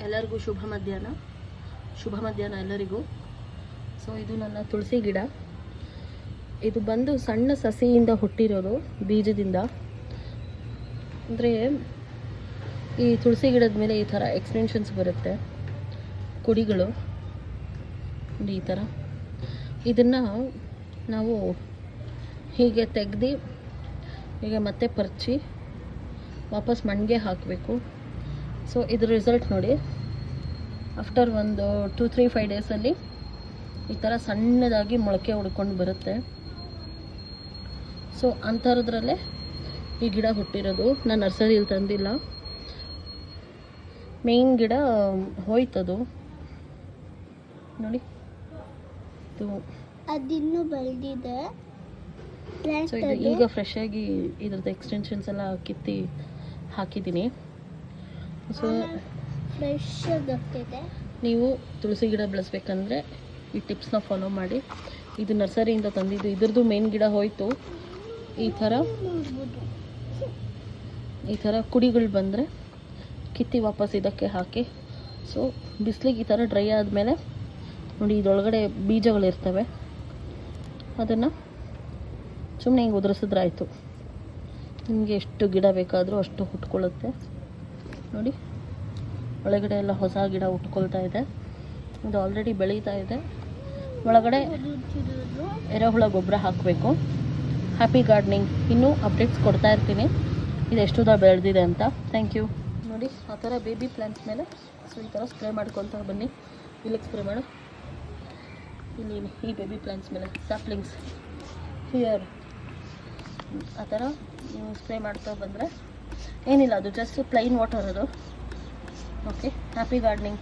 ಎಲ್ಲರಿಗೂ ಶುಭ ಮಧ್ಯಾಹ್ನ ಎಲ್ಲರಿಗೂ. ಸೊ ಇದು ನನ್ನ ತುಳಸಿ ಗಿಡ. ಇದು ಬಂದು ಸಣ್ಣ ಸಸಿಯಿಂದ ಹುಟ್ಟಿರೋದು, ಬೀಜದಿಂದ. ಅಂದರೆ ಈ ತುಳಸಿ ಗಿಡದ ಮೇಲೆ ಈ ಥರ ಎಕ್ಸ್ಟೆನ್ಷನ್ಸ್ ಬರುತ್ತೆ, ಕುಡಿಗಳು ಈ ಥರ. ಇದನ್ನು ನಾವು ಹೀಗೆ ತೆಗೆದು ಹೀಗೆ ಮತ್ತೆ ಪರ್ಚಿ ವಾಪಸ್ ಮಣ್ಣಿಗೆ ಹಾಕಬೇಕು. ಸೊ ಇದ್ರ ರಿಸಲ್ಟ್ ನೋಡಿ, ಆಫ್ಟರ್ ಒಂದು 2-3-5 ಡೇಸಲ್ಲಿ ಈ ಥರ ಸಣ್ಣದಾಗಿ ಮೊಳಕೆ ಹೊಡ್ಕೊಂಡು ಬರುತ್ತೆ. ಸೊ ಅಂಥದ್ರಲ್ಲೇ ಈ ಗಿಡ ಹುಟ್ಟಿರೋದು. ನಾನು ನರ್ಸರಿಯಲ್ಲಿ ತಂದಿಲ್ಲ, ಮೇನ್ ಗಿಡ ಹೋಯ್ತದು ನೋಡಿ. ಅದಿನ್ನೂ ಬೆಳೆದಿದೆ. ಸೊ ಇದು ಈಗ ಫ್ರೆಶ್ ಆಗಿ ಇದ್ರದ್ದು ಎಕ್ಸ್ಟೆನ್ಷನ್ಸ್ ಎಲ್ಲ ಕಿತ್ತಿ ಹಾಕಿದ್ದೀನಿ. ಸೊ ಫ್ರೆಶ್ ಆಗ್ತಿದೆ. ನೀವು ತುಳಸಿ ಗಿಡ ಬೆಳೆಸ್ಬೇಕಂದ್ರೆ ಈ ಟಿಪ್ಸ್ನ ಫಾಲೋ ಮಾಡಿ. ಇದು ನರ್ಸರಿಯಿಂದ ತಂದಿದ್ದು, ಇದ್ರದ್ದು ಮೇನ್ ಗಿಡ ಹೋಯಿತು. ಈ ಥರ ಕುಡಿಗಳು ಬಂದರೆ ಕಿತ್ತಿ ವಾಪಸ್ ಇದಕ್ಕೆ ಹಾಕಿ. ಸೊ ಬಿಸಿಲಿಗೆ ಈ ಥರ ಡ್ರೈ ಆದಮೇಲೆ ನೋಡಿ, ಇದರೊಳಗಡೆ ಬೀಜಗಳಿರ್ತವೆ, ಅದನ್ನು ಸುಮ್ಮನೆ ಹಿಂಗೆ ಉದುರಿಸಿದ್ರಾಯ್ತು. ನಿಮಗೆ ಎಷ್ಟು ಗಿಡ ಬೇಕಾದರೂ ಅಷ್ಟು ಹುಟ್ಕೊಳ್ಳುತ್ತೆ ನೋಡಿ. ಒಳಗಡೆ ಎಲ್ಲ ಹೊಸ ಗಿಡ ಹುಟ್ಕೊಳ್ತಾ ಇದೆ. ಇದು ಆಲ್ರೆಡಿ ಬೆಳೀತಾ ಇದೆ. ಒಳಗಡೆ ಎರೆಹುಳ ಗೊಬ್ಬರ ಹಾಕಬೇಕು. Happy gardening. ಇನ್ನೂ ಅಪ್ಡೇಟ್ಸ್ ಕೊಡ್ತಾ ಇರ್ತೀನಿ ಇದು ಎಷ್ಟು ಬೆಳೆದಿದೆ ಅಂತ. Thank you. ನೋಡಿ ಆ ಥರ ಬೇಬಿ ಪ್ಲ್ಯಾಂಟ್ಸ್ ಮೇಲೆ ಸೊ ಈ ಥರ ಸ್ಪ್ರೇ ಮಾಡ್ಕೊತ ಬನ್ನಿ. ಇಲ್ಲಿಗೆ ಸ್ಪ್ರೇ ಮಾಡು, ಇಲ್ಲಿ ಈ ಬೇಬಿ ಪ್ಲ್ಯಾಂಟ್ಸ್ ಮೇಲೆ ಸ್ಯಾಪ್ಲಿಂಗ್ಸ್ ಹಿಯರ್ ಆ ಥರ ನೀವು ಸ್ಪ್ರೇ ಮಾಡ್ತಾ ಬಂದರೆ ಏನಿಲ್ಲ, ಅದು ಜಸ್ಟ್ ಪ್ಲೈನ್ ವಾಟರ್ ಅದು. Okay, happy gardening.